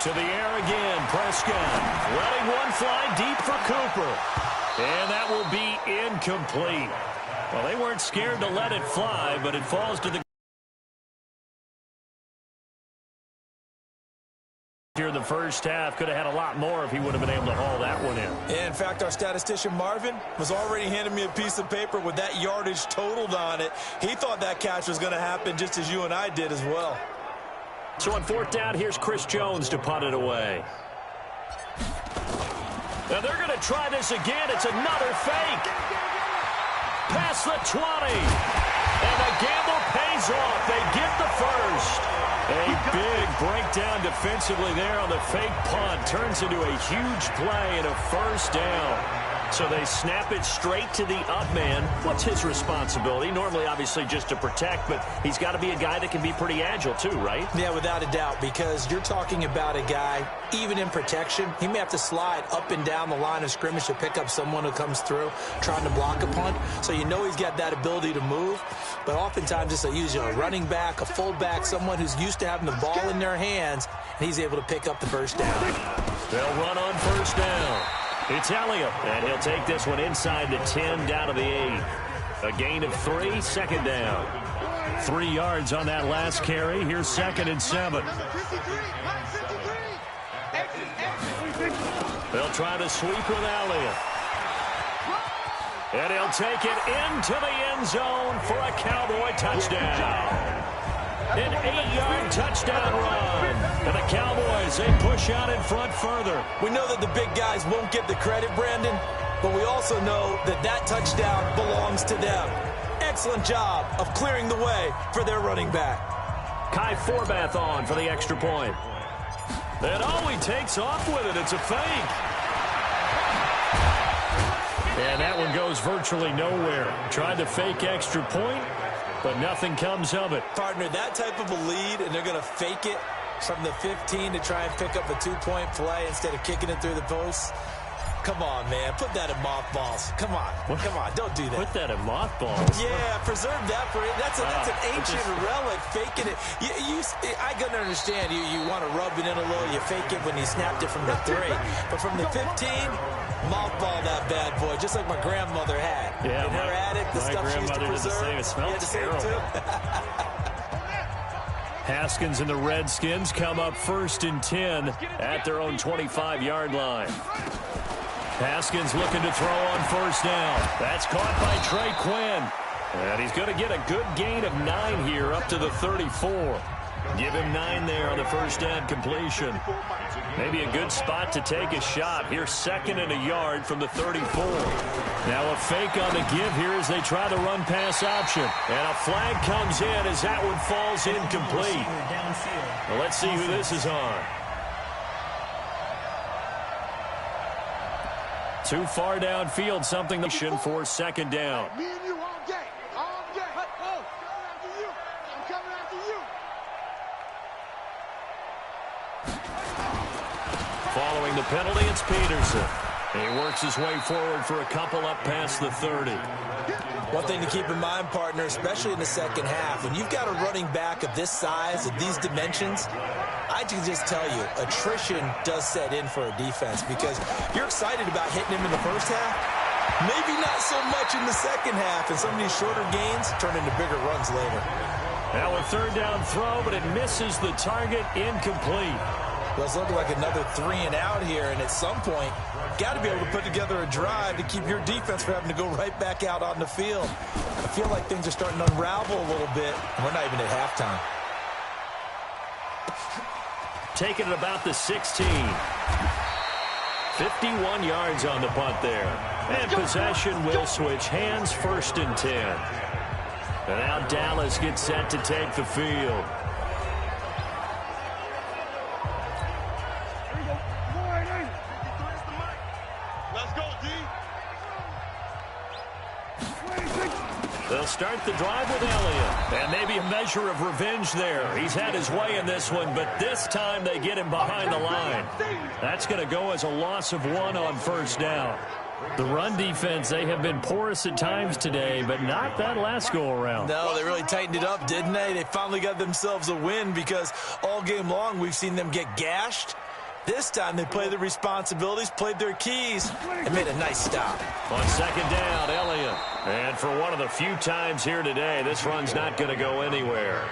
To the air again, Prescott. Letting one fly deep for Cooper. And that will be incomplete. Well, they weren't scared to let it fly, but it falls to the here in the first half. Could have had a lot more if he would have been able to haul that one in. Yeah, in fact, our statistician Marvin was already handing me a piece of paper with that yardage totaled on it. He thought that catch was going to happen just as you and I did as well. So on fourth down, here's Chris Jones to punt it away. Now they're going to try this again. It's another fake. Past the 20. And the gamble pays off. They get the first. A big breakdown defensively there on the fake punt. Turns into a huge play and a first down. So they snap it straight to the up man. What's his responsibility? Normally, obviously, just to protect, but he's got to be a guy that can be pretty agile too, right? Yeah, without a doubt, because you're talking about a guy, even in protection, he may have to slide up and down the line of scrimmage to pick up someone who comes through trying to block a punt. So you know he's got that ability to move, but oftentimes it's a running back, a fullback, someone who's used to having the ball in their hands, and he's able to pick up the first down. They'll run on first down. It's Elliott, and he'll take this one inside the 10, down to the 8. A gain of 3, second down. 3 yards on that last carry. Here's 2nd and 7. They'll try to sweep with Elliott. And he'll take it into the end zone for a Cowboy touchdown. An 8-yard touchdown run. And the Cowboys, they push out in front further. We know that the big guys won't get the credit, Brandon, but we also know that that touchdown belongs to them. Excellent job of clearing the way for their running back. Kai Forbath on for the extra point. And he takes off with it. It's a fake. And that one goes virtually nowhere. Tried to fake extra point, but nothing comes of it. Partner, that type of a lead, and they're going to fake it from the 15 to try and pick up a 2-point play instead of kicking it through the posts. Come on, man. Put that in mothballs. Come on. Come on. Don't do that. Put that in mothballs? Yeah, preserve that for it. That's an ancient relic, faking it. I can understand. You want to rub it in a little. You fake it when you snapped it from the 3. But from the 15, mothball that bad boy, just like my grandmother had. Yeah, in her attic, the stuff she used to preserve. It smells terrible. Haskins and the Redskins come up 1st and 10 at their own 25-yard line. Haskins looking to throw on first down. That's caught by Trey Quinn. And he's going to get a good gain of 9 here up to the 34. Give him 9 there on the first down completion. Maybe a good spot to take a shot. Here's 2nd and a yard from the 34. Now a fake on the give here as they try the run-pass option. And a flag comes in as that one falls incomplete. Well, let's see who this is on. Too far downfield, something for 2nd down. Me and you all day. All day. I'm coming after you. I'm coming after you. Following the penalty, it's Peterson. He works his way forward for a couple up past the 30. One thing to keep in mind, partner, especially in the second half, when you've got a running back of this size, of these dimensions, I can just tell you, attrition does set in for a defense because you're excited about hitting him in the first half. Maybe not so much in the second half, and some of these shorter gains turn into bigger runs later. Now a 3rd down throw, but it misses the target, incomplete. Well, it's looking like another 3 and out here, and at some point, got to be able to put together a drive to keep your defense from having to go right back out on the field. I feel like things are starting to unravel a little bit, and we're not even at halftime. Taking it about the 16. 51 yards on the punt there. And possession will switch hands, 1st and 10. And now Dallas gets set to take the field. They'll start the drive with Elliott. And maybe a measure of revenge there. He's had his way in this one, but this time they get him behind the line. That's going to go as a loss of 1 on first down. The run defense, they have been porous at times today, but not that last go-around. No, they really tightened it up, didn't they? They finally got themselves a win because all game long we've seen them get gashed This time they played their responsibilities, played their keys, and made a nice stop. On second down, Elliott. And for one of the few times here today, this run's not going to go anywhere.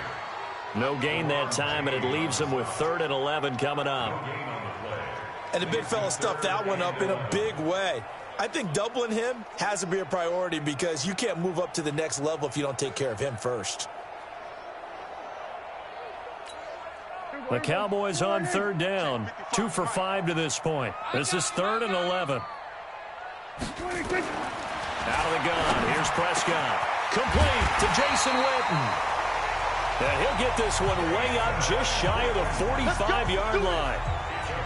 No gain that time, and it leaves them with 3rd and 11 coming up. And the big fella stuffed that one up in a big way. I think doubling him has to be a priority because you can't move up to the next level if you don't take care of him first. The Cowboys on 3rd down. 2 for 5 to this point. This is 3rd and 11. Out of the gun. Here's Prescott. Complete to Jason Witten. And he'll get this one way up just shy of the 45-yard line.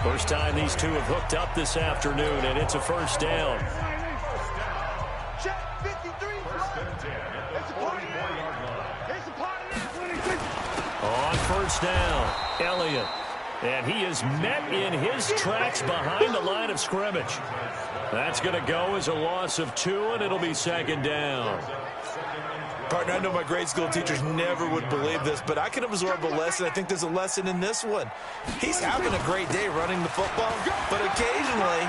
First time these two have hooked up this afternoon, and it's a first down. On first down, Elliott. And he is met in his tracks behind the line of scrimmage. That's going to go as a loss of 2, and it'll be second down. Partner, I know my grade school teachers never would believe this, but I can absorb a lesson. I think there's a lesson in this one. He's having a great day running the football, but occasionally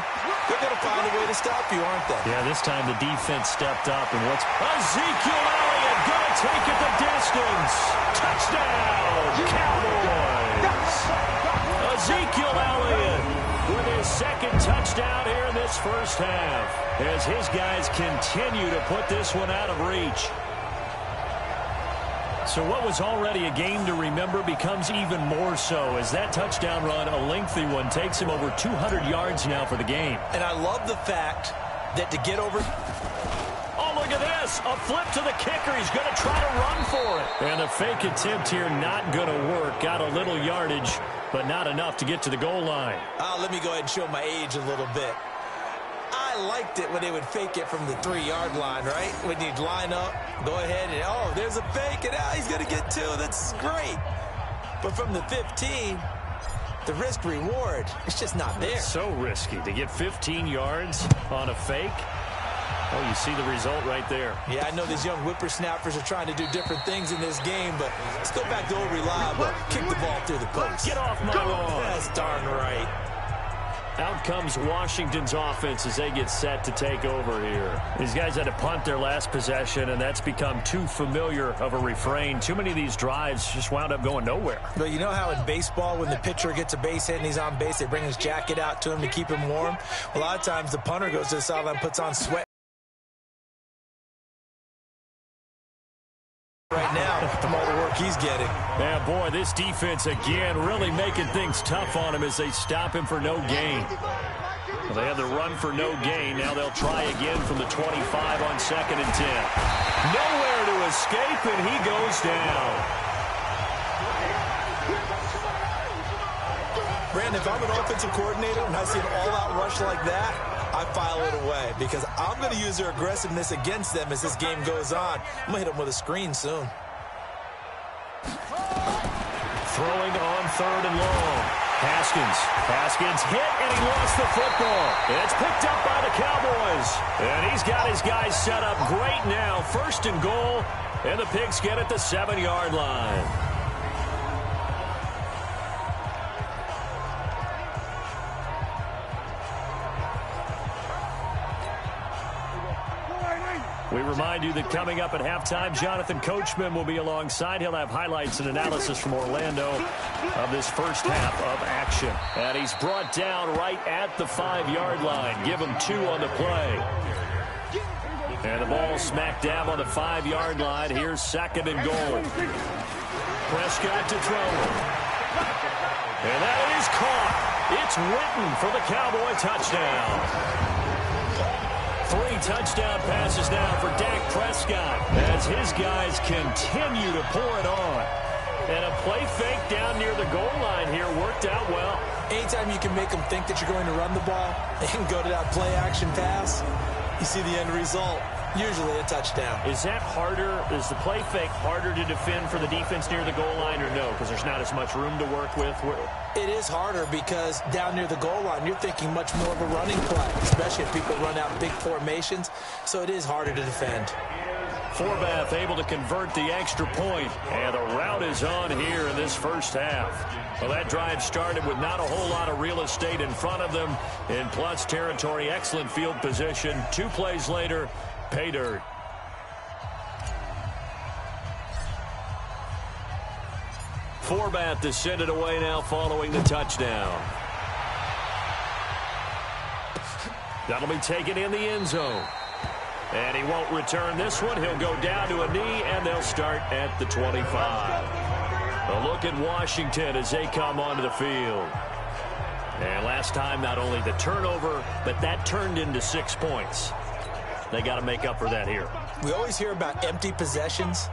they're going to find a way to stop you, aren't they? Yeah, this time the defense stepped up, and what's Ezekiel Elliott going to take it the distance. Touchdown, Cowboys! Ezekiel Elliott with his second touchdown here in this first half as his guys continue to put this one out of reach. So what was already a game to remember becomes even more so as that touchdown run, a lengthy one, takes him over 200 yards now for the game. And I love the fact that to get over... Oh, look at this. A flip to the kicker. He's going to try to run for it. And the fake attempt here not going to work. Got a little yardage, but not enough to get to the goal line. Let me go ahead and show my age a little bit. I liked it when they would fake it from the 3-yard line, right? When you'd line up, go ahead and, oh, there's a fake, and he's going to get 2. That's great. But from the 15, the risk-reward, it's just not there. It's so risky to get 15 yards on a fake. Oh, you see the result right there. Yeah, I know these young whippersnappers are trying to do different things in this game, but let's go back to old reliable. Kick the ball through the post. Get off my lawn. That's darn right. Out comes Washington's offense as they get set to take over here. These guys had to punt their last possession, and that's become too familiar of a refrain. Too many of these drives just wound up going nowhere. But you know how in baseball, when the pitcher gets a base hit and he's on base, they bring his jacket out to him to keep him warm? A lot of times the punter goes to the sideline, puts on sweat right now from all the work he's getting. Yeah, boy, this defense again really making things tough on him as they stop him for no gain. Well, they had the run for no gain. Now they'll try again from the 25 on 2nd and 10. Nowhere to escape, and he goes down. Brandon, if I'm an offensive coordinator and I see an all-out rush like that, I file it away because I'm going to use their aggressiveness against them as this game goes on. I'm going to hit them with a screen soon. Throwing on 3rd and long. Haskins hit, and he lost the football. It's picked up by the Cowboys. And he's got his guys set up great now. 1st and goal, and the Pigs get at the 7-yard line. We remind you that coming up at halftime, Jonathan Coachman will be alongside. He'll have highlights and analysis from Orlando of this first half of action. And he's brought down right at the 5-yard line. Give him 2 on the play. And the ball smack dab on the 5-yard line. Here's 2nd and goal. Prescott to throw. And that is caught. It's Witten for the Cowboy touchdown. 3 touchdown passes now for Dak Prescott as his guys continue to pour it on. And a play fake down near the goal line here worked out well. Anytime you can make them think that you're going to run the ball and go to that play-action pass, you see the end result, usually a touchdown. Is that harder? Is the play fake harder to defend for the defense near the goal line or no? Because there's not as much room to work with? It is harder because down near the goal line, you're thinking much more of a running play, especially if people run out big formations. So it is harder to defend. Forbath able to convert the extra point, and the rout is on here in this first half. Well, that drive started with not a whole lot of real estate in front of them. In plus territory, excellent field position. 2 plays later, pay dirt. Forbath to send it away now following the touchdown. That'll be taken in the end zone. And he won't return this one. He'll go down to a knee, and they'll start at the 25. A look at Washington as they come onto the field. And last time, not only the turnover, but that turned into 6 points. They got to make up for that here. We always hear about empty possessions,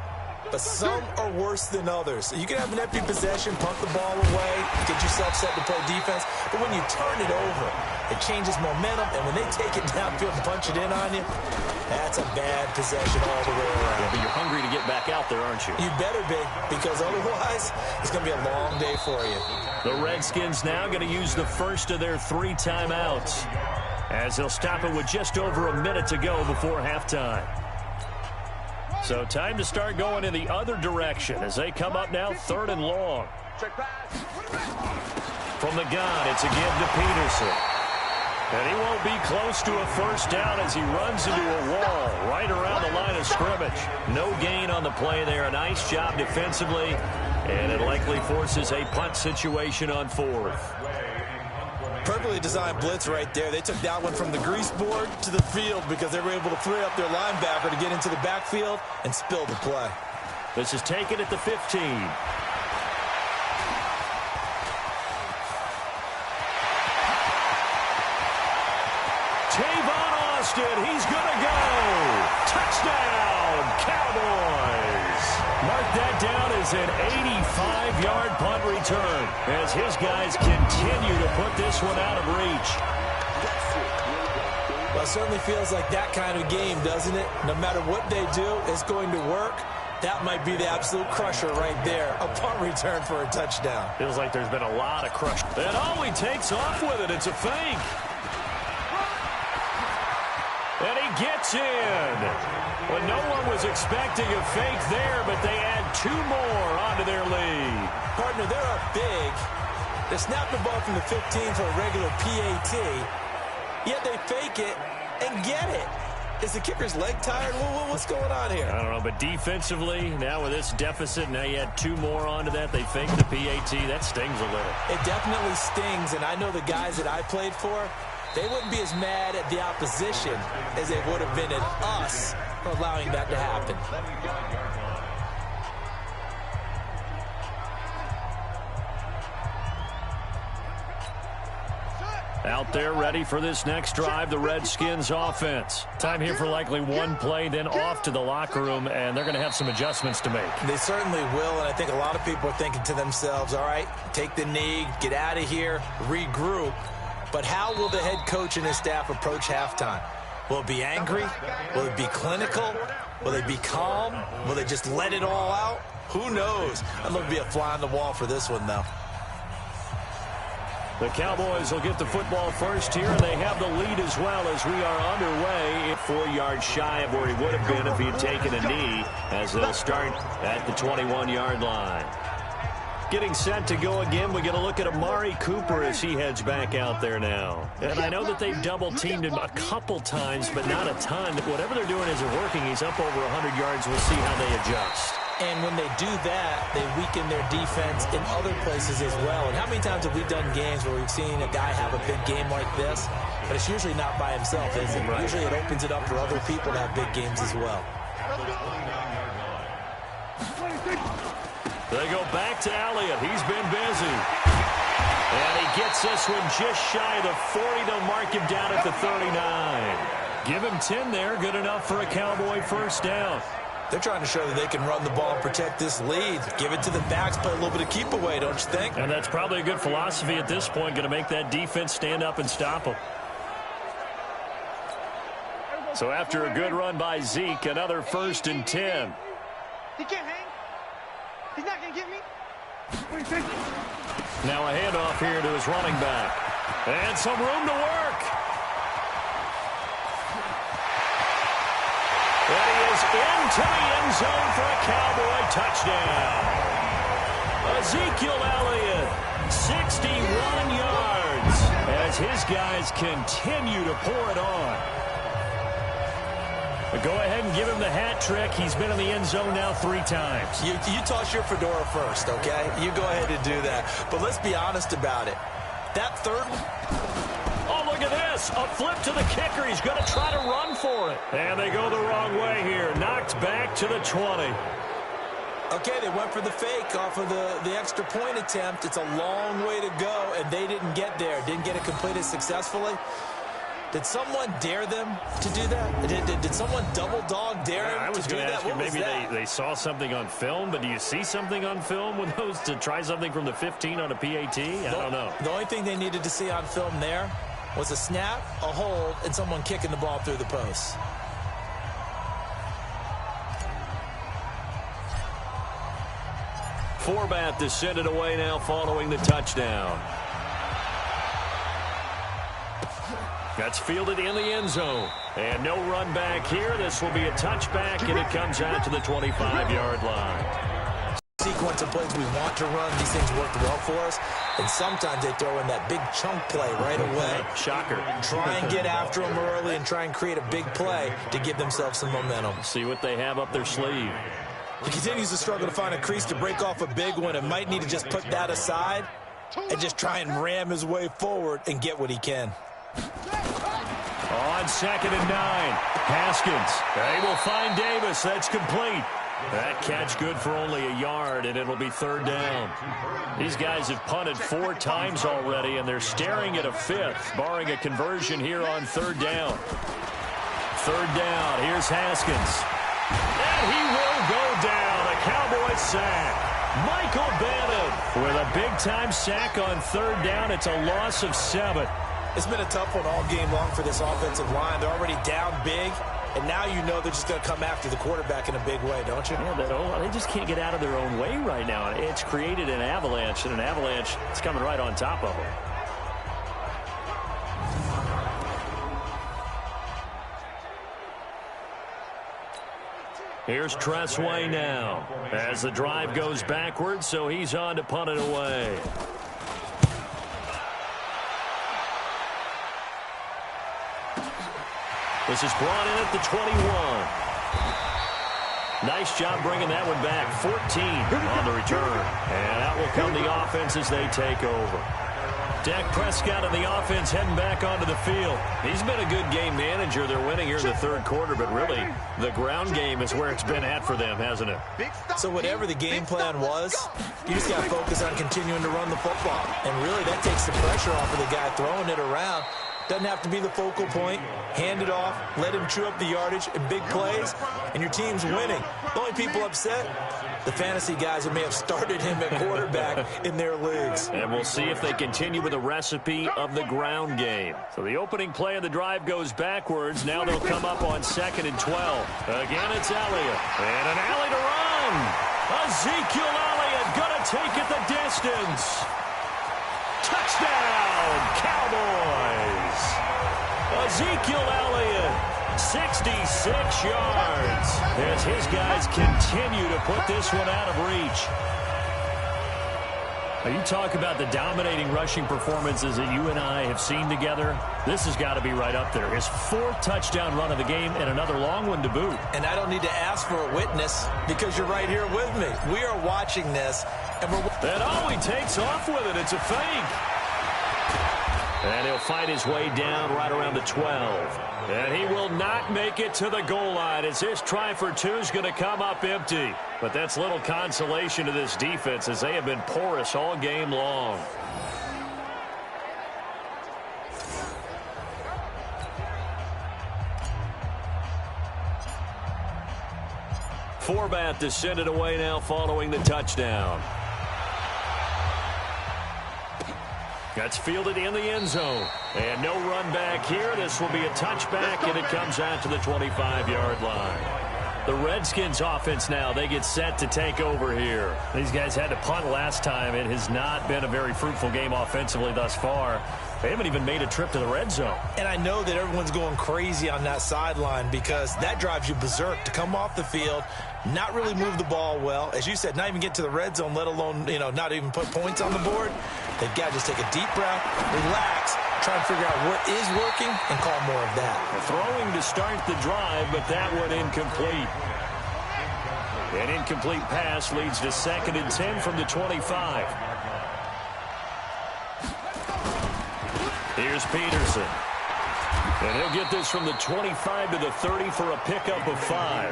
but some are worse than others. You can have an empty possession, punt the ball away, get yourself set to play defense, but when you turn it over, it changes momentum, and when they take it downfield and punch it in on you, that's a bad possession all the way around. Yeah, but you're hungry to get back out there, aren't you? You better be, because otherwise, it's going to be a long day for you. The Redskins now going to use the first of their 3 timeouts, as they'll stop it with just over a minute to go before halftime. So time to start going in the other direction as they come up now 3rd and long. From the gun, it's a give to Peterson. And he won't be close to a first down as he runs into a wall right around the line of scrimmage. No gain on the play there. A nice job defensively, and it likely forces a punt situation on 4th. Perfectly designed blitz right there. They took that one from the grease board to the field because they were able to free up their linebacker to get into the backfield and spill the play. This is taken at the 15. Tavon Austin, he's going to go. Touchdown, Cowboys. Mark that down as an 85-yard punt return as his guys continue to put this one out of reach. Well, it certainly feels like that kind of game, doesn't it? No matter what they do, it's going to work. That might be the absolute crusher right there. A punt return for a touchdown. Feels like there's been a lot of crush. And he takes off with it. It's a fake. And he gets in. Well, no one was expecting a fake there, but they add 2 more onto their lead. Partner, they're up big. They snap the ball from the 15 for a regular PAT, yet they fake it and get it. Is the kicker's leg tired? What's going on here? I don't know, but defensively, now with this deficit, now you add 2 more onto that. They fake the PAT. That stings a little. It definitely stings, and I know the guys that I played for, they wouldn't be as mad at the opposition as they would have been at us for allowing that to happen. Out there ready for this next drive, the Redskins offense. Time here for likely 1 play, then off to the locker room, and they're going to have some adjustments to make. They certainly will, and I think a lot of people are thinking to themselves, all right, take the knee, get out of here, regroup. But how will the head coach and his staff approach halftime? Will it be angry? Will it be clinical? Will they be calm? Will they just let it all out? Who knows? I'd love to be a fly on the wall for this one, though. The Cowboys will get the football first here, and they have the lead as well as we are underway. 4 yards shy of where he would have been if he had taken a knee, as they'll start at the 21-yard line. Getting set to go again, we get a look at Amari Cooper as he heads back out there now. And I know that they've double-teamed him a couple times, but not a ton. Whatever they're doing isn't working. He's up over 100 yards. We'll see how they adjust. And when they do that, they weaken their defense in other places as well. And how many times have we done games where we've seen a guy have a big game like this? But it's usually not by himself, is it? Right. Usually it opens it up for other people to have big games as well. They go back to Elliott. He's been busy. And he gets this one just shy of the 40. They'll mark him down at the 39. Give him 10 there. Good enough for a Cowboy first down. They're trying to show that they can run the ball and protect this lead. Give it to the backs, play a little bit of keep away, don't you think? And that's probably a good philosophy at this point. Going to make that defense stand up and stop them. So after a good run by Zeke, another 1st and 10. He can't hang. He's not going to get me. Now a handoff here to his running back. And some room to work. And he goes into the end zone for a Cowboy touchdown. Ezekiel Elliott, 61 yards, as his guys continue to pour it on. But go ahead and give him the hat trick. He's been in the end zone now 3 times. You toss your fedora first, okay? You go ahead and do that. But let's be honest about it. That third one. Oh, look at this. A flip to the kicker. He's going to try to run for it. And they go the wrong way here. Knocked back to the 20. Okay, they went for the fake off of the extra point attempt. It's a long way to go, and they didn't get there. Didn't get it completed successfully. Did someone dare them to do that? Did someone double dog dare them to do that? I was going to ask you, maybe they saw something on film, but do you see something on film with those to try something from the 15 on a PAT? I don't know. The only thing they needed to see on film there was a snap, a hold, and someone kicking the ball through the post. Forbath to send it away now following the touchdown. That's fielded in the end zone. And no run back here. This will be a touchback, and it comes out to the 25-yard line. Sequence of plays we want to run. These things work well for us. And sometimes they throw in that big chunk play right away. Shocker. Try and get after them early and try and create a big play to give themselves some momentum. See what they have up their sleeve. He continues to struggle to find a crease to break off a big one and might need to just put that aside and just try and ram his way forward and get what he can. On 2nd and 9, Haskins. They will find Davis. That's complete. That catch good for only a yard, and it'll be 3rd down. These guys have punted 4 times already, and they're staring at a 5th, barring a conversion here on 3rd down. 3rd down. Here's Haskins. And he will go down. A Cowboy sack. Michael Bannon with a big-time sack on 3rd down. It's a loss of 7. It's been a tough one all game long for this offensive line. They're already down big, and now you know they're just going to come after the quarterback in a big way, don't you? Yeah, they just can't get out of their own way right now. It's created an avalanche, and an avalanche is coming right on top of them. Here's Tressway now as the drive goes backwards, so he's on to punt it away. This is brought in at the 21. Nice job bringing that one back. 14 on the return. And out will come the offense as they take over. Dak Prescott and the offense heading back onto the field. He's been a good game manager. They're winning here in the 3rd quarter, but really the ground game is where it's been at for them, hasn't it? So whatever the game plan was, you just got to focus on continuing to run the football. And really that takes the pressure off of the guy throwing it around. Doesn't have to be the focal point. Hand it off, let him chew up the yardage in big plays, and your team's winning. The only people upset, the fantasy guys who may have started him at quarterback in their leagues. And we'll see if they continue with the recipe of the ground game. So the opening play of the drive goes backwards. Now they'll come up on 2nd and 12. Again, it's Elliott. And an alley to run. Ezekiel Elliott going to take it the distance. Touchdown, Cowboys. Ezekiel Elliott, 66 yards, as his guys continue to put this one out of reach. Now, you talk about the dominating rushing performances that you and I have seen together. This has got to be right up there. His 4th touchdown run of the game and another long one to boot. And I don't need to ask for a witness because you're right here with me. We are watching this. And oh, he takes off with it. It's a fake. And he'll fight his way down right around the 12. And he will not make it to the goal line as this try for 2 is going to come up empty. But that's little consolation to this defense as they have been porous all game long. Forbath to send it away now following the touchdown. That's fielded in the end zone. And no run back here. This will be a touchback, and it comes out to the 25-yard line. The Redskins offense now, they get set to take over here. These guys had to punt last time. It has not been a very fruitful game offensively thus far. They haven't even made a trip to the red zone. And I know that everyone's going crazy on that sideline because that drives you berserk to come off the field, not really move the ball well. As you said, not even get to the red zone, let alone, not even put points on the board. They've got to just take a deep breath, relax, try and figure out what is working, and call more of that. Throwing to start the drive, but that one incomplete. An incomplete pass leads to 2nd and 10 from the 25. Here's Peterson. And he'll get this from the 25 to the 30 for a pickup of 5.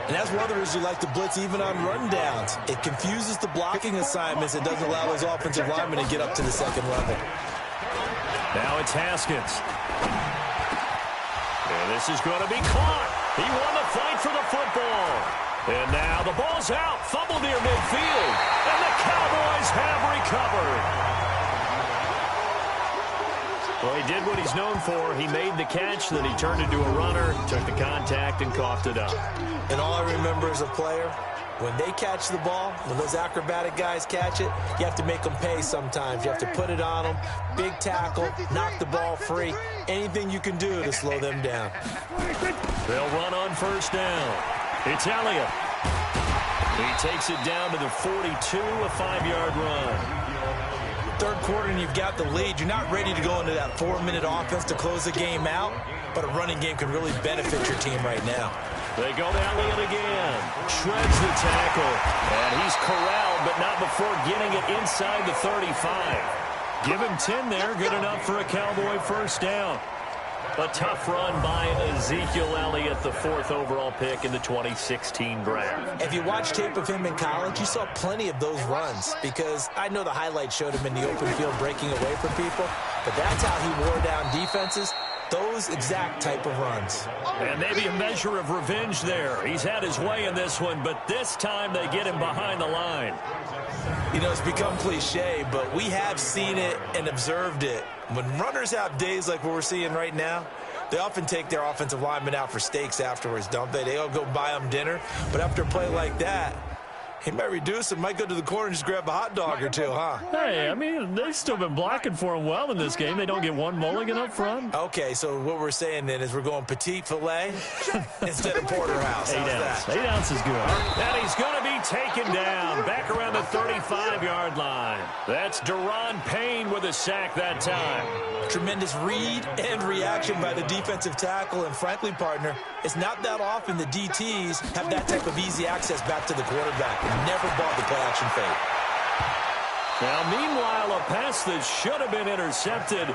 And that's one of the reasons you like to blitz even on rundowns. It confuses the blocking assignments. It doesn't allow those offensive linemen to get up to the second level. Now it's Haskins. And this is going to be caught. He won the fight for the football. And now the ball's out. Fumble near midfield. And the Cowboys have recovered. Well, he did what he's known for. He made the catch, then he turned into a runner, took the contact, and coughed it up. And all I remember as a player, when they catch the ball, when those acrobatic guys catch it, you have to make them pay sometimes. You have to put it on them, big tackle, knock the ball free, anything you can do to slow them down. They'll run on first down. It's Elliott. He takes it down to the 42, a 5-yard run. Third quarter and you've got the lead. You're not ready to go into that 4-minute offense to close the game out, but a running game can really benefit your team right now. They go to Elliott again. Shreds the tackle. And he's corralled, but not before getting it inside the 35. Give him 10 there. Good enough for a Cowboy first down. A tough run by Ezekiel Elliott, the 4th overall pick in the 2016 draft. If you watch tape of him in college, you saw plenty of those runs because I know the highlights showed him in the open field breaking away from people, but that's how he wore down defenses, those exact type of runs. And maybe a measure of revenge there. He's had his way in this one, but this time they get him behind the line. It's become cliche, but we have seen it and observed it. When runners have days like what we're seeing right now, they often take their offensive linemen out for steaks afterwards, don't they? They all go buy them dinner. But after a play like that, he might reduce it, might go to the corner and just grab a hot dog or two, huh? Hey, I mean, they've still been blocking for him well in this game. They don't get one mulligan up front. Okay, so what we're saying then is we're going petite filet instead of porterhouse. 8 ounce. 8 ounce is good. And he's going to be taken down back around the 35-yard line. That's Deron Payne with a sack that time. Tremendous read and reaction by the defensive tackle, and frankly, partner, it's not that often the DTs have that type of easy access back to the quarterback. Never bought the play-action fake. Now, meanwhile, a pass that should have been intercepted,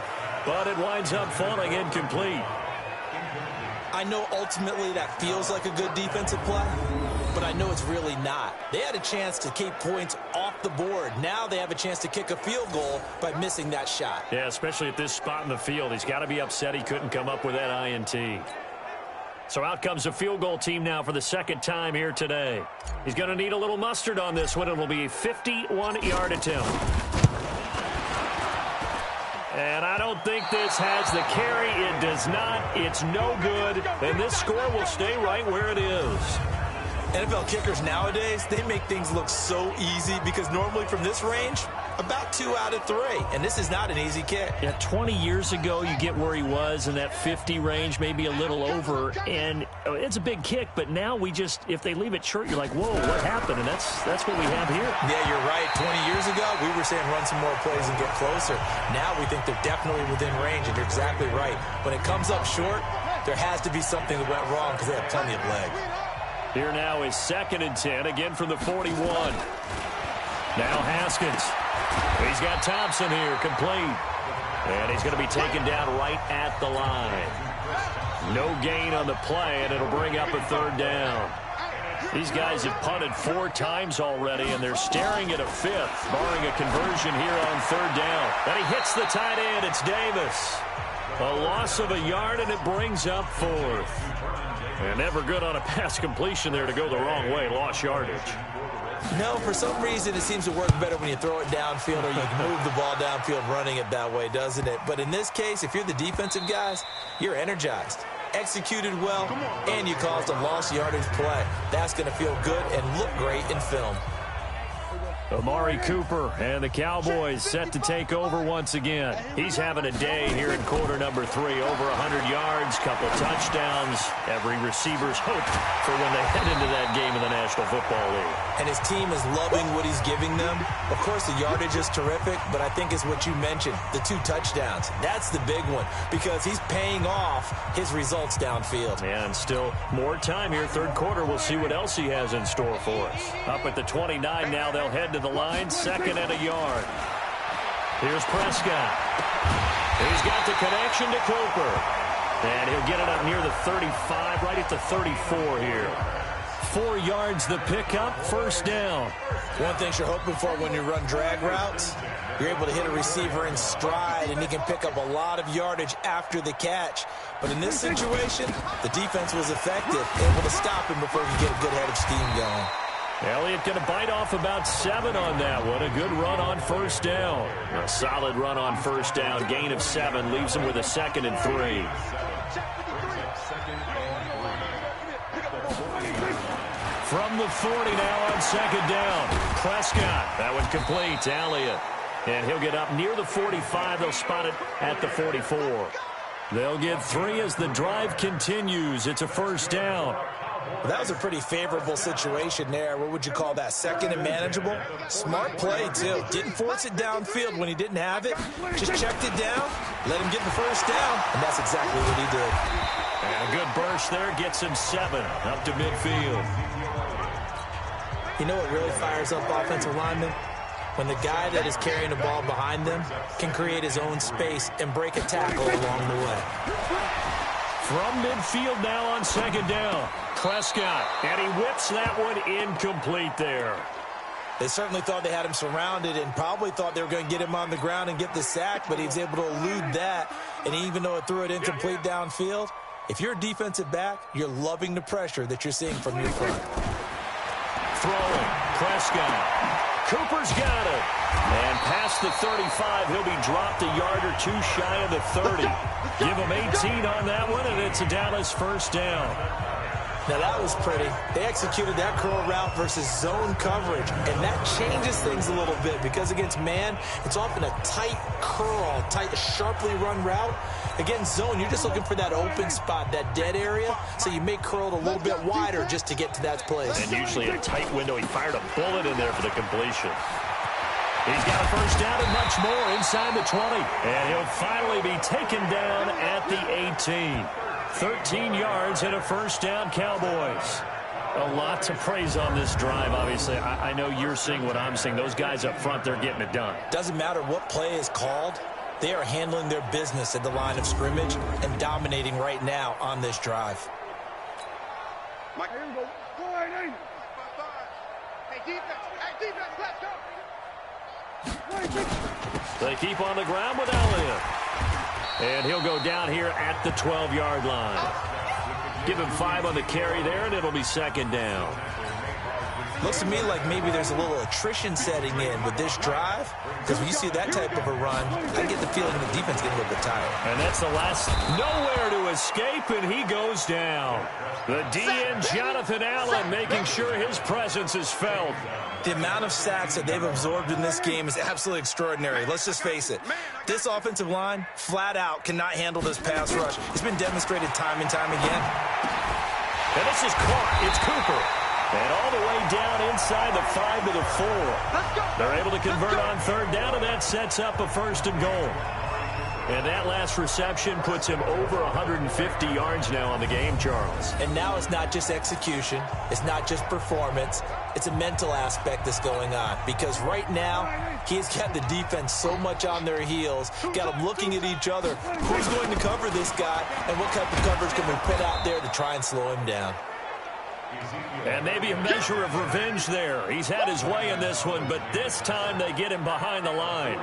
but it winds up falling incomplete. I know ultimately that feels like a good defensive play, but I know it's really not. They had a chance to keep points off the board. Now they have a chance to kick a field goal by missing that shot. Yeah, especially at this spot in the field. He's got to be upset he couldn't come up with that INT. So out comes a field goal team now for the 2nd time here today. He's going to need a little mustard on this one. It'll be a 51-yard attempt. And I don't think this has the carry. It does not. It's no good. And this score will stay right where it is. NFL kickers nowadays, they make things look so easy because normally from this range, about 2 out of 3. And this is not an easy kick. Yeah, 20 years ago, you get where he was in that 50 range, maybe a little over. And it's a big kick, but now we just, if they leave it short, you're like, whoa, what happened? And that's what we have here. Yeah, you're right. 20 years ago, we were saying run some more plays and get closer. Now we think they're definitely within range, and you're exactly right. When it comes up short, there has to be something that went wrong because they have plenty of leg. Here now is 2nd and 10, again from the 41. Now Haskins. He's got Thompson here, complete. And he's going to be taken down right at the line. No gain on the play, and it'll bring up a 3rd down. These guys have punted 4 times already, and they're staring at a 5th, barring a conversion here on 3rd down. And he hits the tight end. It's Davis. A loss of a yard, and it brings up 4th. And never good on a pass completion there to go the wrong way. Lost yardage. No, for some reason it seems to work better when you throw it downfield or you can move the ball downfield running it that way, doesn't it? But in this case, if you're the defensive guys, you're energized, executed well, and you caused a lost yardage play. That's going to feel good and look great in film. Amari Cooper and the Cowboys set to take over once again. He's having a day here in quarter number 3. Over 100 yards, couple touchdowns. Every receiver's hope for when they head into that game in the National Football League. And his team is loving what he's giving them. Of course, the yardage is terrific, but I think it's what you mentioned, the 2 touchdowns. That's the big one because he's paying off his results downfield. And still more time here. Third quarter, we'll see what else he has in store for us. Up at the 29 now, they'll head to the line, 2nd and a yard. Here's Prescott. He's got the connection to Cooper. And he'll get it up near the 35, right at the 34 here. 4 yards the pickup, first down. One thing you're hoping for when you run drag routes, you're able to hit a receiver in stride, and he can pick up a lot of yardage after the catch. But in this situation, the defense was effective, able to stop him before he could get a good head of steam going. Elliott going to bite off about 7 on that one. A good run on first down. A solid run on first down. Gain of 7 leaves him with a 2nd and 3. From the 40 now on 2nd down. Prescott. That one complete to Elliott. And he'll get up near the 45. They'll spot it at the 44. They'll get 3 as the drive continues. It's a first down. Well, that was a pretty favorable situation there. What would you call that? 2nd and manageable? Smart play, too. Didn't force it downfield when he didn't have it. Just checked it down, let him get the first down, and that's exactly what he did. And a good burst there gets him 7 up to midfield. You know what really fires up offensive linemen? When the guy that is carrying the ball behind them can create his own space and break a tackle along the way. From midfield now on 2nd down. Prescott, and he whips that one incomplete there. They certainly thought they had him surrounded and probably thought they were going to get him on the ground and get the sack, but he was able to elude that. And even though it threw it incomplete downfield, if you're a defensive back, you're loving the pressure that you're seeing from your front. Throwing, Prescott. Cooper's got it. And past the 35, he'll be dropped a yard or 2 shy of the 30. Give him 18 on that one, and it's a Dallas first down. Now, that was pretty. They executed that curl route versus zone coverage, and that changes things a little bit because against man, it's often a tight curl, tight, sharply run route. Against zone, you're just looking for that open spot, that dead area, so you may curl it a little bit wider just to get to that place. And usually a tight window. He fired a bullet in there for the completion. He's got a first down and much more inside the 20. And he'll finally be taken down at the 18. 13 yards and a first down, Cowboys. A lot to praise on this drive, obviously. I know you're seeing what I'm seeing. Those guys up front, they're getting it done. Doesn't matter what play is called. They are handling their business at the line of scrimmage and dominating right now on this drive. Mike, here we go. Go ahead, hey, defense, let's go. They keep on the ground with Elliott. And he'll go down here at the 12-yard line. Give him 5 on the carry there, and it'll be 2nd down. Looks to me like maybe there's a little attrition setting in with this drive, because when you see that type of a run, I get the feeling the defense getting a little bit tired. And that's the last. Nowhere to escape, and he goes down. The DN, Jonathan Allen, making sure his presence is felt. The amount of sacks that they've absorbed in this game is absolutely extraordinary. Let's just face it. This offensive line, flat out, cannot handle this pass rush. It's been demonstrated time and time again. And this is caught. It's Cooper. And all the way down inside the 5 to the 4. They're able to convert on 3rd down, and that sets up a 1st and goal. And that last reception puts him over 150 yards now on the game, Charles. And now it's not just execution. It's not just performance. It's a mental aspect that's going on. Because right now, he's got the defense so much on their heels, got them looking at each other. Who's going to cover this guy, and what type of coverage can we put out there to try and slow him down? And maybe a measure of revenge there. He's had his way in this one, but this time they get him behind the line.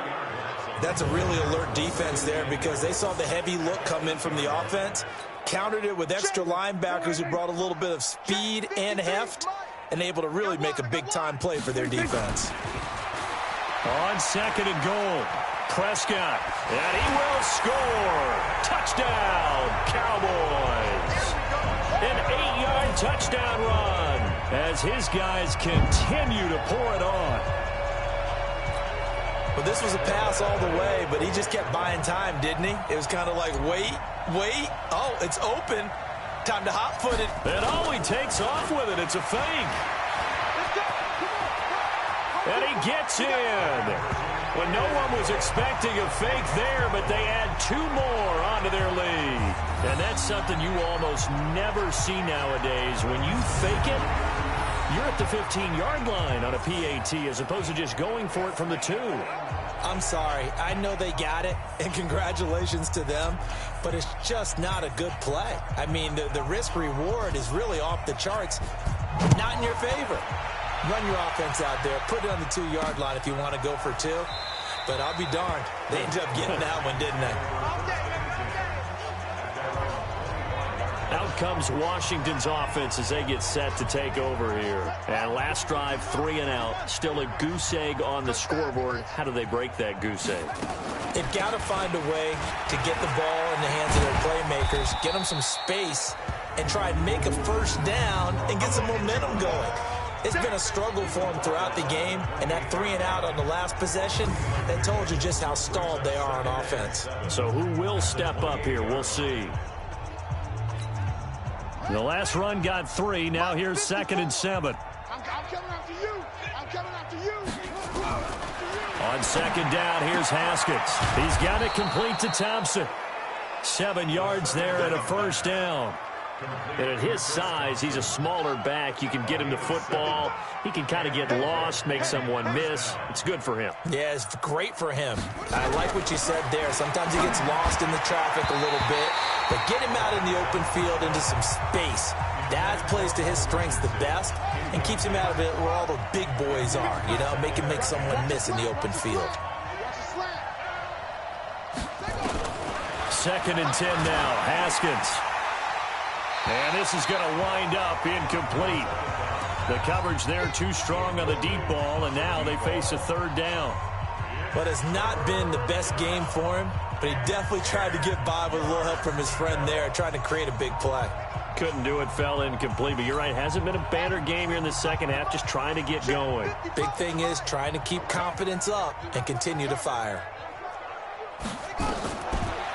That's a really alert defense there because they saw the heavy look come in from the offense, countered it with extra linebackers who brought a little bit of speed and heft, and able to really make a big-time play for their defense. On 2nd and goal, Prescott, and he will score. Touchdown, Cowboys. An 8-yard touchdown run. as his guys continue to pour it on. Well, this was a pass all the way, but he just kept buying time, didn't he? It was kind of like, wait. Oh, it's open. Time to hot-foot it. And he takes off with it. It's a fake. And he gets in. When no one was expecting a fake there, but they add 2 more onto their lead. And that's something you almost never see nowadays. When you fake it, you're at the 15-yard line on a PAT as opposed to just going for it from the 2. I'm sorry. I know they got it, and congratulations to them, but it's just not a good play. I mean, the risk-reward is really off the charts, not in your favor. Run your offense out there. Put it on the 2-yard line if you want to go for 2. But I'll be darned. They ended up getting that one, didn't they? Out comes Washington's offense as they get set to take over here. And last drive, 3 and out. Still a goose egg on the scoreboard. How do they break that goose egg? They've got to find a way to get the ball in the hands of their playmakers, get them some space, and try and make a first down and get some momentum going. It's been a struggle for them throughout the game, and that 3 and out on the last possession, that told you just how stalled they are on offense. So who will step up here? We'll see. The last run got 3. Now here's 2nd and 7. I'm coming after you. I'm coming after you. On 2nd down, here's Haskins. He's got it complete to Thompson. 7 yards there and a first down. And at his size, he's a smaller back. You can get him to football. He can kind of get lost, make someone miss. It's good for him. Yeah, it's great for him. I like what you said there. Sometimes he gets lost in the traffic a little bit, but get him out in the open field into some space. That plays to his strengths the best and keeps him out of it where all the big boys are. You know, make him make someone miss in the open field. 2nd and 10 now. Haskins. And this is going to wind up incomplete. The coverage there too strong on the deep ball, and now they face a 3rd down. But it's not been the best game for him, but he definitely tried to get by with a little help from his friend there, trying to create a big play. Couldn't do it, fell incomplete, but you're right, hasn't been a banner game here in the second half, just trying to get going. Big thing is trying to keep confidence up and continue to fire.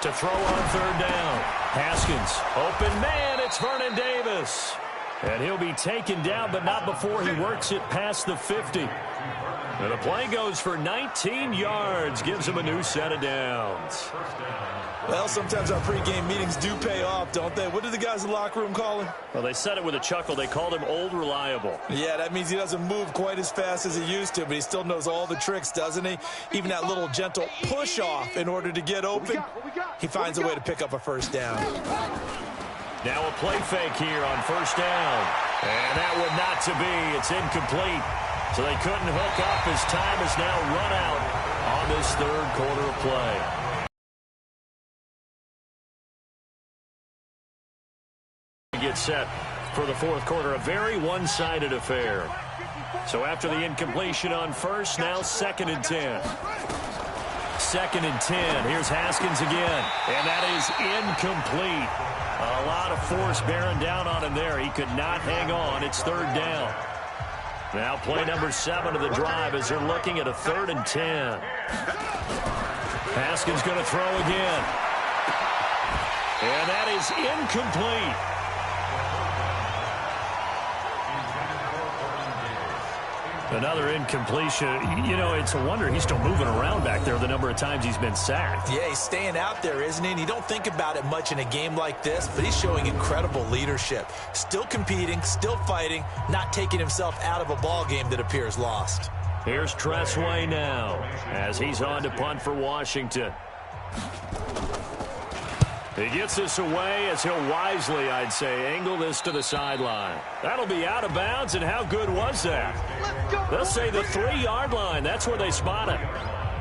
To throw on 3rd down. Haskins, open man, it's Vernon Davis. And he'll be taken down, but not before he works it past the 50. And the play goes for 19 yards, gives him a new set of downs. Well, sometimes our pregame meetings do pay off, don't they? What did the guys in the locker room call him? Well, they said it with a chuckle. They called him Old Reliable. Yeah, that means he doesn't move quite as fast as he used to, but he still knows all the tricks, doesn't he? Even that little gentle push-off in order to get open, he finds a way to pick up a first down. Now a play fake here on 1st down. And that would not to be. It's incomplete. So they couldn't hook up as time is now run out on this 3rd quarter of play. Get set for the 4th quarter. A very one-sided affair. So after the incompletion on 1st, now 2nd and 10. 2nd and 10. Here's Haskins again. And that is incomplete. A lot of force bearing down on him there. He could not hang on. It's 3rd down. Now play number 7 of the drive as they're looking at a 3rd and 10. Haskins going to throw again. And that is incomplete. Another incompletion. You know, it's a wonder he's still moving around back there the number of times he's been sacked. Yeah, he's staying out there, isn't he? And you don't think about it much in a game like this, but he's showing incredible leadership. Still competing, still fighting, not taking himself out of a ball game that appears lost. Here's Tressway now as he's on to punt for Washington. He gets this away as he'll wisely, I'd say, angle this to the sideline. That'll be out of bounds, and how good was that? They'll say the 3-yard line. That's where they spot it.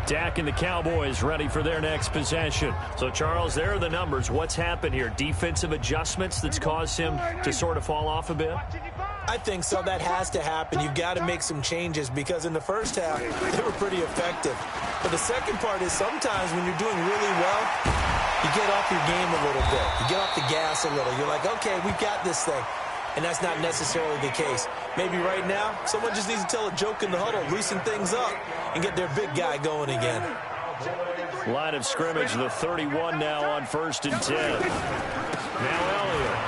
Dak and the Cowboys ready for their next possession. So, Charles, there are the numbers. What's happened here? Defensive adjustments that's caused him to sort of fall off a bit? I think so. That has to happen. You've got to make some changes because in the first half, they were pretty effective. But the second part is sometimes when you're doing really well, you get off your game a little bit. You get off the gas a little. You're like, okay, we've got this thing. and that's not necessarily the case. Maybe right now, someone just needs to tell a joke in the huddle, loosen things up, and get their big guy going again. Line of scrimmage, the 31 now on 1st and 10. Now Elliott.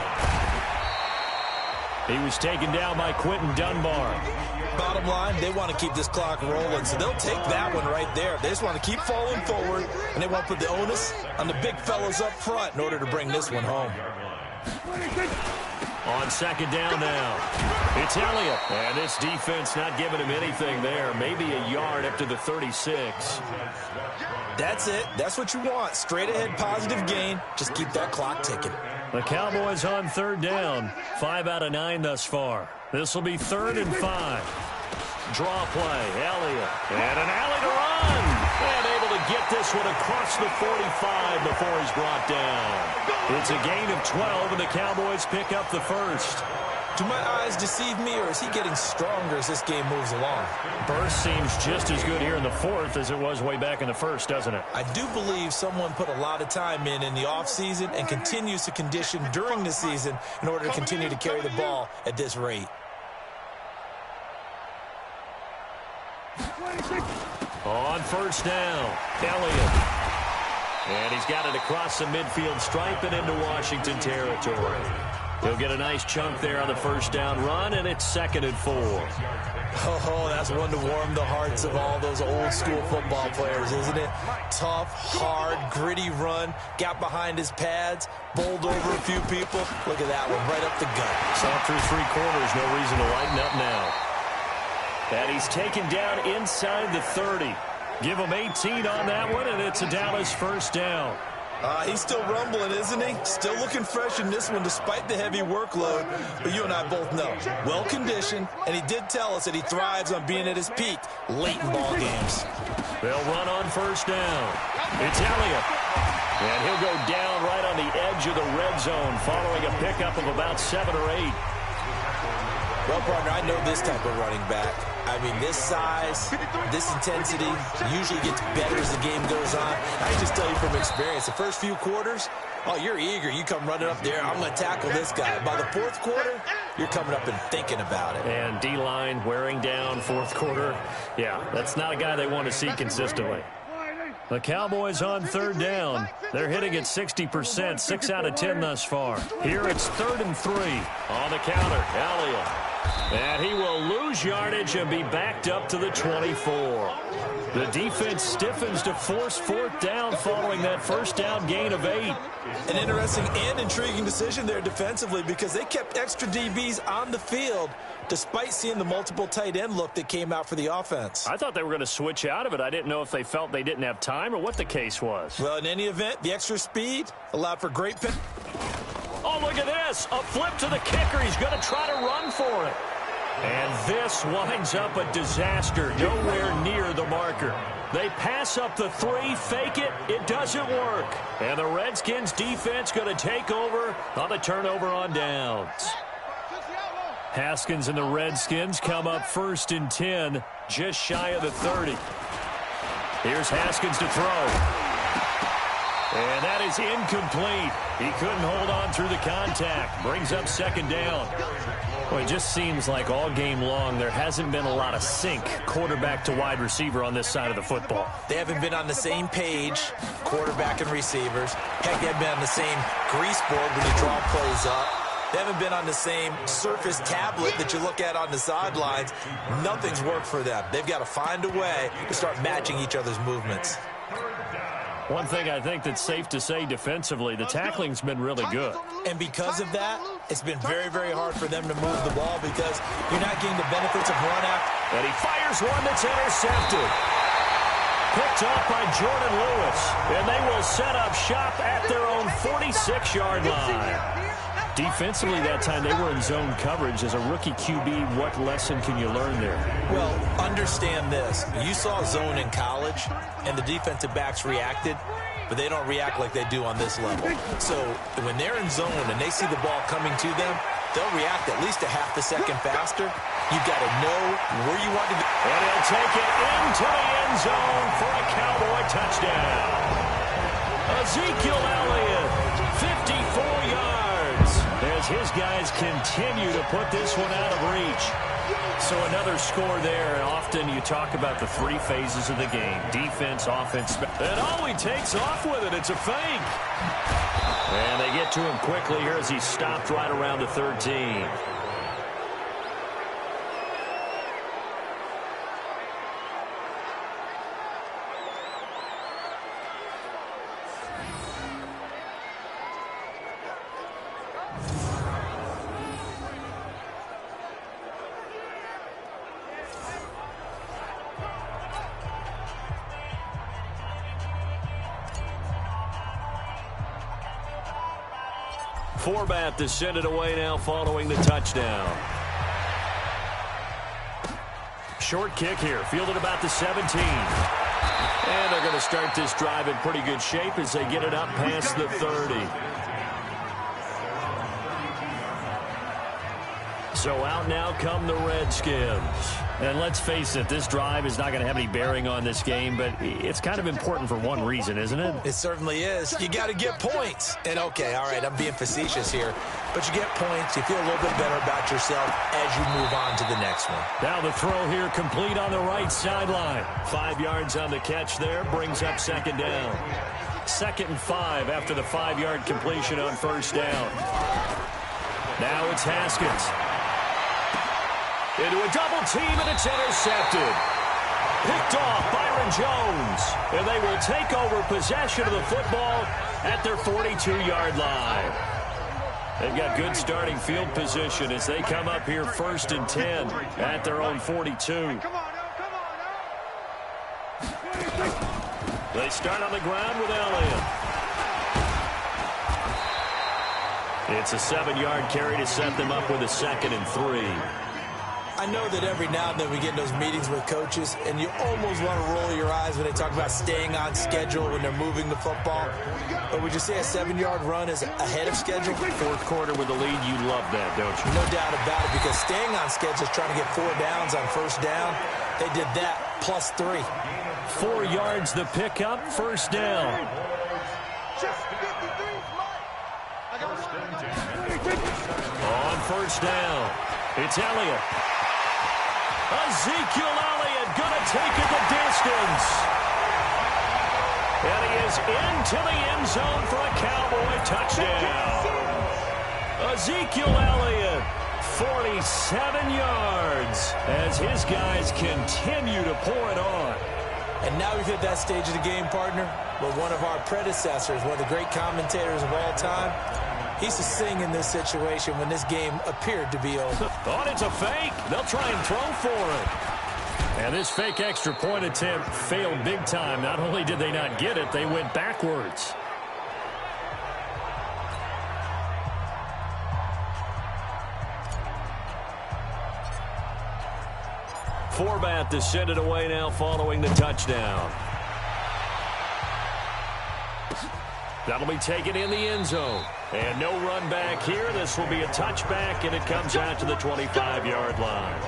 He was taken down by Quentin Dunbar. Bottom line, they want to keep this clock rolling, so they'll take that one right there. They just want to keep falling forward, and they want to put the onus on the big fellas up front in order to bring this one home. On 2nd down now, it's Elliott. And this defense not giving him anything there. Maybe a yard up to the 36. That's it. That's what you want. Straight ahead positive gain. Just keep that clock ticking. The Cowboys on 3rd down. 5 out of 9 thus far. This will be 3rd and 5. Draw play, Elliott. And an alley to run. And able to get this one across the 45 before he's brought down. It's a gain of 12, and the Cowboys pick up the first. Do my eyes deceive me, or is he getting stronger as this game moves along? Burst seems just as good here in the 4th as it was way back in the 1st, doesn't it? I do believe someone put a lot of time in the offseason and continues to condition during the season in order to continue to carry the ball at this rate. On 1st down, Elliott. And he's got it across the midfield stripe and into Washington territory. He'll get a nice chunk there on the 1st down run, and it's 2nd and 4. Oh, that's one to warm the hearts of all those old school football players, isn't it? Tough, hard, gritty run, got behind his pads, bowled over a few people. Look at that one, right up the gut. Saw through 3 quarters, no reason to lighten up now. And he's taken down inside the 30. Give him 18 on that one, and it's a Dallas 1st down. He's still rumbling, isn't he? Still looking fresh in this one despite the heavy workload. But you and I both know, well-conditioned, and he did tell us that he thrives on being at his peak late in ball games. They'll run on 1st down. It's Elliott. And he'll go down right on the edge of the red zone following a pickup of about 7 or 8. Well, partner, I know this type of running back. I mean, this size, this intensity usually gets better as the game goes on. I can just tell you from experience, the first few quarters, oh, you're eager. You come running up there, I'm going to tackle this guy. By the 4th quarter, you're coming up and thinking about it. And D-line wearing down 4th quarter. Yeah, that's not a guy they want to see consistently. The Cowboys on 3rd down. They're hitting at 60%, 6 out of 10 thus far. Here it's 3rd and 3. On the counter, Elliott. And he will lose yardage and be backed up to the 24. The defense stiffens to force 4th down following that 1st down gain of 8. An interesting and intriguing decision there defensively because they kept extra DBs on the field despite seeing the multiple tight end look that came out for the offense. I thought they were going to switch out of it. I didn't know if they felt they didn't have time or what the case was. Well, in any event, the extra speed allowed for great pick. Oh, look at this. A flip to the kicker. He's going to try to run for it. And this winds up a disaster, nowhere near the marker. They pass up the 3, fake it, it doesn't work. And the Redskins defense going to take over on the turnover on downs. Haskins and the Redskins come up 1st and 10, just shy of the 30. Here's Haskins to throw. And that is incomplete. He couldn't hold on through the contact. Brings up 2nd down. Well, it just seems like all game long there hasn't been a lot of sync quarterback to wide receiver on this side of the football. They haven't been on the same page, quarterback and receivers. Heck, they haven't been on the same grease board when you draw plays up. They haven't been on the same surface tablet that you look at on the sidelines. Nothing's worked for them. They've got to find a way to start matching each other's movements. One thing I think that's safe to say defensively, the tackling's been really good. And because of that, it's been very, very hard for them to move the ball because you're not getting the benefits of run after. And he fires one that's intercepted. Picked off by Jordan Lewis. And they will set up shop at their own 46-yard line. Defensively that time, they were in zone coverage. As a rookie QB, what lesson can you learn there? Well, understand this. You saw zone in college, and the defensive backs reacted, but they don't react like they do on this level. So when they're in zone and they see the ball coming to them, they'll react at least a half a second faster. You've got to know where you want to be. And he'll take it into the end zone for a Cowboy touchdown. Ezekiel Elliott, 54 yards. And as his guys continue to put this one out of reach. So another score there, and often you talk about the three phases of the game: defense, offense, and all he takes off with it, it's a fake. And they get to him quickly here as he's stopped right around the 13. Forbat to send it away now following the touchdown. Short kick here, fielded about the 17. And they're going to start this drive in pretty good shape as they get it up past the 30. So out now come the Redskins. And let's face it, this drive is not going to have any bearing on this game, but it's kind of important for one reason, isn't it? It certainly is. You got to get points. And, okay, all right, I'm being facetious here, but you get points. You feel a little bit better about yourself as you move on to the next one. Now the throw here complete on the right sideline. 5 yards on the catch there, brings up second down. 2nd and 5 after the 5-yard completion on first down. Now it's Haskins. Into a double team, and it's intercepted. Picked off Byron Jones. And they will take over possession of the football at their 42-yard line. They've got good starting field position as they come up here 1st and 10 at their own 42. They start on the ground with Elliott. It's a 7-yard carry to set them up with a 2nd and 3. I know that every now and then we get in those meetings with coaches, and you almost want to roll your eyes when they talk about staying on schedule when they're moving the football. But would you say a 7-yard run is ahead of schedule? 4th quarter with the lead, you love that, don't you? No doubt about it, because staying on schedule is trying to get 4 downs on first down. They did that, plus 3. 4 yards the pickup, first down. On first down, it's Elliott. Ezekiel Elliott going to take it the distance. And he is into the end zone for a Cowboy touchdown. Ezekiel Elliott, 47 yards, as his guys continue to pour it on. And now we've hit that stage of the game, partner, where one of our predecessors, one of the great commentators of all time, he used to sing in this situation when this game appeared to be over. Thought it's a fake. They'll try and throw for it. And this fake extra point attempt failed big time. Not only did they not get it, they went backwards. Forbat to send it away now following the touchdown. That'll be taken in the end zone. And no run back here. This will be a touchback, and it comes out to the 25-yard line.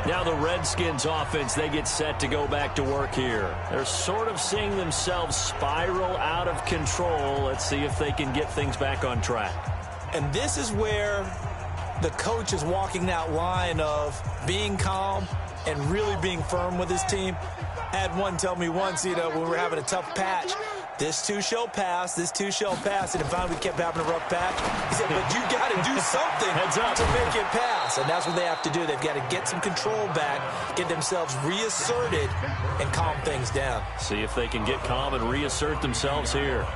Now the Redskins offense, they get set to go back to work here. They're sort of seeing themselves spiral out of control. Let's see if they can get things back on track. And this is where the coach is walking that line of being calm and really being firm with his team. I had one tell me once, when we were having a tough patch, this too shall pass, this too shall pass. And finally we kept having a rough patch. He said, but you got to do something to make it pass. And that's what they have to do. They've got to get some control back, get themselves reasserted, and calm things down. See if they can get calm and reassert themselves here.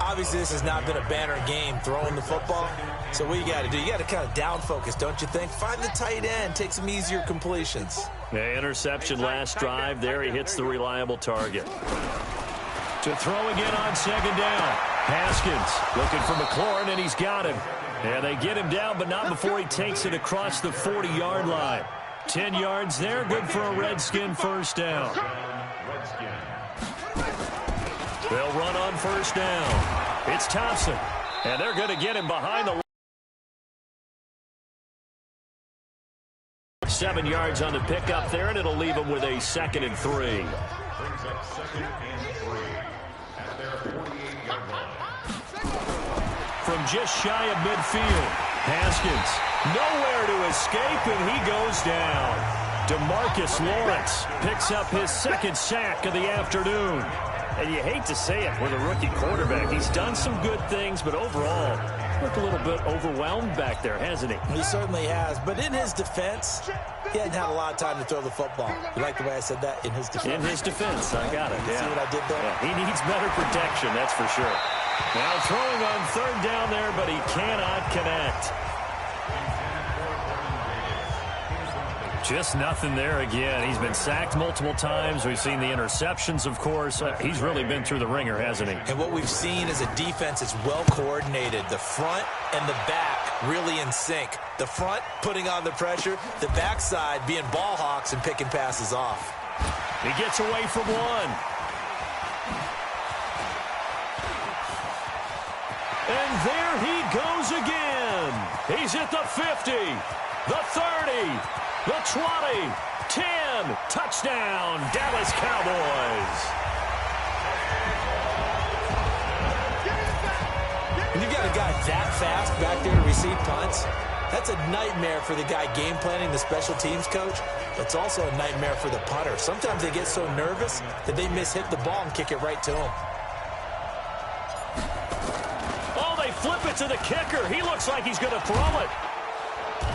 Obviously, this has not been a banner game throwing the football. So what you got to do, you got to kind of down focus, don't you think? Find the tight end, take some easier completions. Yeah, interception last drive. There he hits the reliable target. To throw again on second down. Haskins looking for McLaurin, and he's got him. And they get him down, but not before he takes it across the 40-yard line. 10 yards there, good for a Redskin first down. They'll run on first down. It's Thompson, and they're going to get him behind the 7 yards on the pickup there, and it'll leave him with a 2nd and 3. From just shy of midfield, Haskins, nowhere to escape, and he goes down. DeMarcus Lawrence picks up his second sack of the afternoon. And you hate to say it with a rookie quarterback. He's done some good things, but overall, looked a little bit overwhelmed back there, hasn't he? He certainly has. But in his defense, he hadn't had a lot of time to throw the football. You like the way I said that? In his defense. In his defense. I got it. You see what I did there? Yeah, he needs better protection, that's for sure. Now throwing on third down there, but he cannot connect. Just nothing there again. He's been sacked multiple times. We've seen the interceptions, of course. He's really been through the ringer, hasn't he? And what we've seen is a defense that's well coordinated. The front and the back really in sync. The front putting on the pressure. The backside being ball hawks and picking passes off. He gets away from one. And there he goes again. He's at the 50, the 30, the 20, 10. Touchdown, Dallas Cowboys. When you've got a guy that fast back there to receive punts, that's a nightmare for the guy game planning, the special teams coach. It's also a nightmare for the punter. Sometimes they get so nervous that they mishit the ball and kick it right to him. Flip it to the kicker. He looks like he's going to throw it.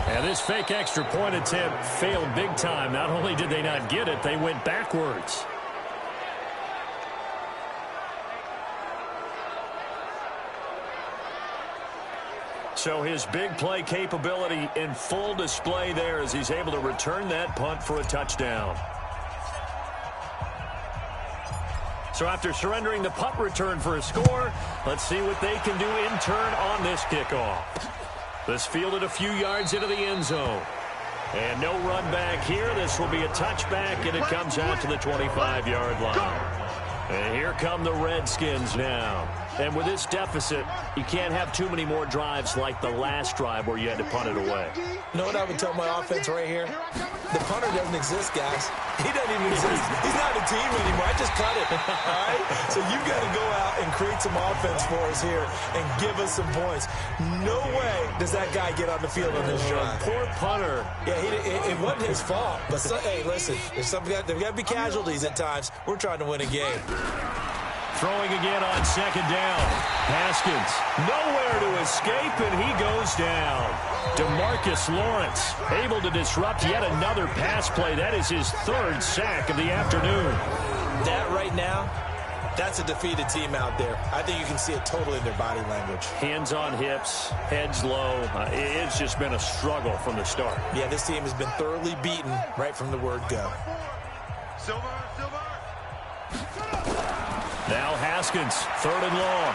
And this fake extra point attempt failed big time. Not only did they not get it, they went backwards. So his big play capability in full display there as he's able to return that punt for a touchdown. So after surrendering the punt return for a score, let's see what they can do in turn on this kickoff. This fielded a few yards into the end zone. And no run back here. This will be a touchback, and it comes out to the 25-yard line. And here come the Redskins now. And with this deficit, you can't have too many more drives like the last drive where you had to punt it away. You know what I would tell my offense right here? The punter doesn't exist, guys. He doesn't even exist. He's not a team anymore. I just cut it. All right? So you've got to go out and create some offense for us here and give us some points. No way does that guy get on the field on this drive. Poor punter. Yeah, it wasn't his fault. But, hey, listen, there's got to be casualties at times. We're trying to win a game. Throwing again on second down. Haskins, nowhere to escape, and he goes down. DeMarcus Lawrence able to disrupt yet another pass play. That is his third sack of the afternoon. That right now, that's a defeated team out there. I think you can see it totally in their body language. Hands on hips, heads low. It's just been a struggle from the start. Yeah, this team has been thoroughly beaten right from the word go. Silver. Now Haskins, third and long.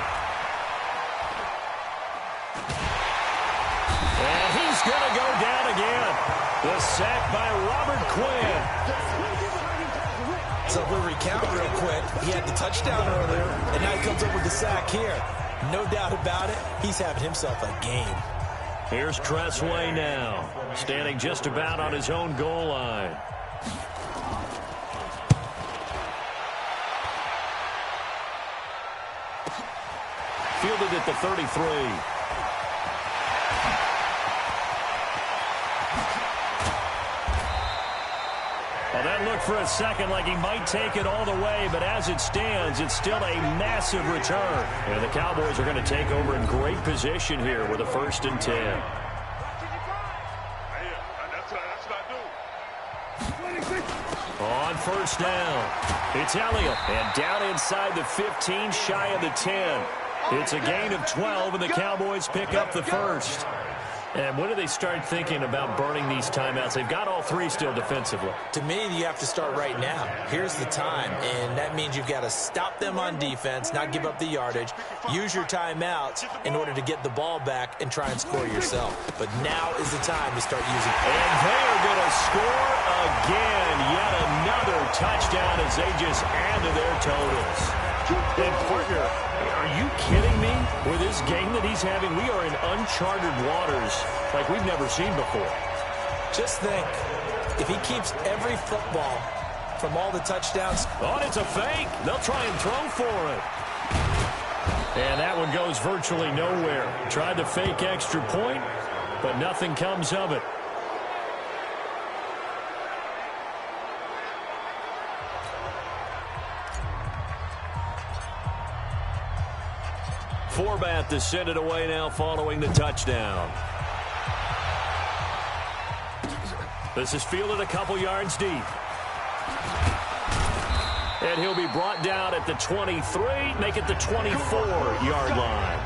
And he's going to go down again. The sack by Robert Quinn. So we'll recount real quick. He had the touchdown earlier, and now he comes up with the sack here. No doubt about it, he's having himself a game. Here's Tressway now, standing just about on his own goal line. Fielded at the 33. Well, that looked for a second like he might take it all the way, but as it stands, it's still a massive return. And the Cowboys are going to take over in great position here with a 1st and 10. On first down, it's Elliott, and down inside the 15, shy of the 10. It's a gain of 12, and the Cowboys pick up the first. And when do they start thinking about burning these timeouts? They've got all three still defensively. To me, you have to start right now. Here's the time, and that means you've got to stop them on defense, not give up the yardage, use your timeouts in order to get the ball back and try and score yourself. But now is the time to start using it. And they are going to score again. Yet another touchdown as they just add to their totals. And partner, are you kidding me? With this game that he's having, we are in uncharted waters like we've never seen before. Just think, if he keeps every football from all the touchdowns. Oh, it's a fake. They'll try and throw for it. And that one goes virtually nowhere. Tried to fake extra point. but nothing comes of it. Forbat to send it away now following the touchdown. This is fielded a couple yards deep. And he'll be brought down at the 23, make it the 24-yard line.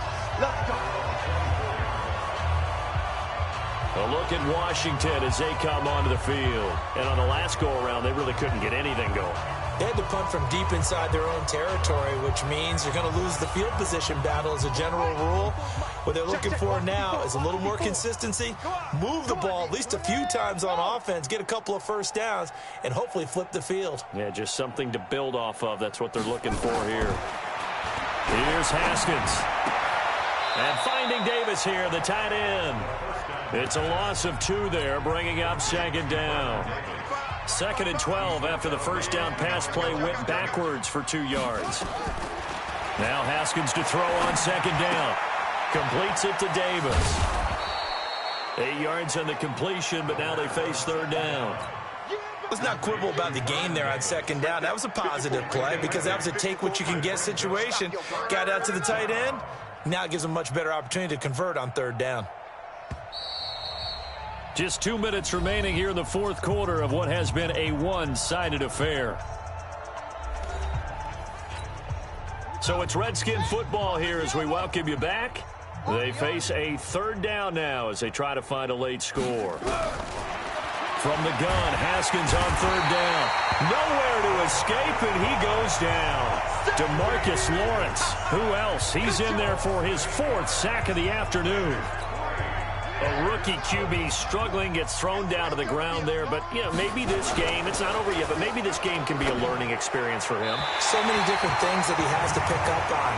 A look at Washington as they come onto the field. And on the last go-around, they really couldn't get anything going. They had to punt from deep inside their own territory, which means you're going to lose the field position battle as a general rule. What they're looking for now is a little more consistency, move the ball at least a few times on offense, get a couple of first downs, and hopefully flip the field. Yeah, just something to build off of. That's what they're looking for here. Here's Haskins. And finding Davis here, the tight end. It's a loss of 2 there, bringing up second down. 2nd and 12 after the first down pass play went backwards for 2 yards. Now Haskins to throw on second down. Completes it to Davis. 8 yards on the completion, but now they face third down. Let's not quibble about the gain there on second down. That was a positive play because that was a take-what-you-can-get situation. Got out to the tight end. Now it gives them a much better opportunity to convert on third down. Just 2 minutes remaining here in the fourth quarter of what has been a one-sided affair. So it's Redskin football here as we welcome you back. They face a third down now as they try to find a late score. From the gun, Haskins on third down. Nowhere to escape, and he goes down. DeMarcus Lawrence. Who else? He's in there for his 4th sack of the afternoon. A rookie QB struggling, gets thrown down to the ground there. But, you know, maybe this game, it's not over yet, but maybe this game can be a learning experience for him. So many different things that he has to pick up on.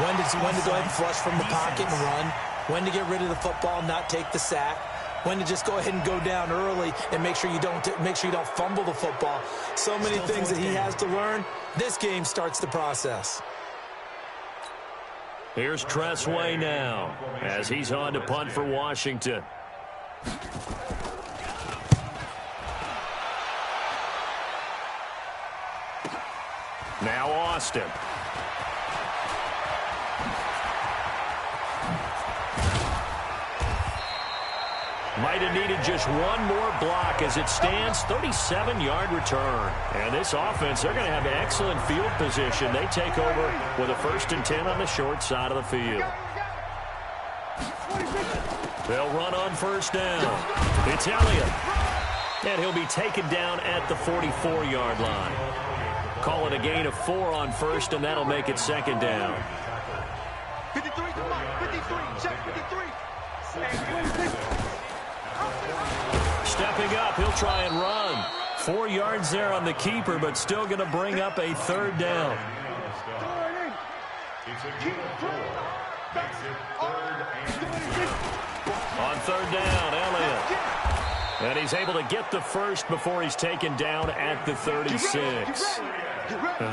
When to go ahead and flush from the pocket and run. When to get rid of the football and not take the sack. When to just go ahead and go down early and make sure you don't fumble the football. So many things that he has to learn. This game starts the process. Here's Tressway now as he's on to punt for Washington. Now Austin. Might have needed just one more block as it stands. 37-yard return. And this offense, they're going to have excellent field position. They take over with a 1st and 10 on the short side of the field. They'll run on first down. It's Elliott. And he'll be taken down at the 44-yard line. Call it a gain of 4 on first, and that'll make it second down. 53, come on, 53, check 53. Stepping up, he'll try and run. 4 yards there on the keeper, but still going to bring up a third down. On third down, Elliott. And he's able to get the first before he's taken down at the 36.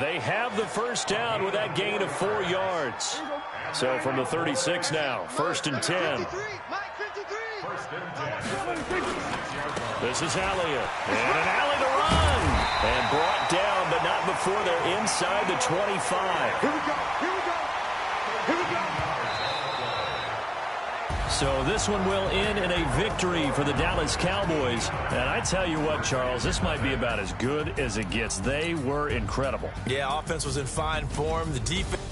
They have the first down with that gain of 4 yards. So from the 36 now, 1st and 10. This is Elliott. And an alley to run. And brought down, but not before they're inside the 25. Here we go, here we go, here we go. So this one will end in a victory for the Dallas Cowboys. And I tell you what, Charles, this might be about as good as it gets. They were incredible. Yeah, offense was in fine form. The defense.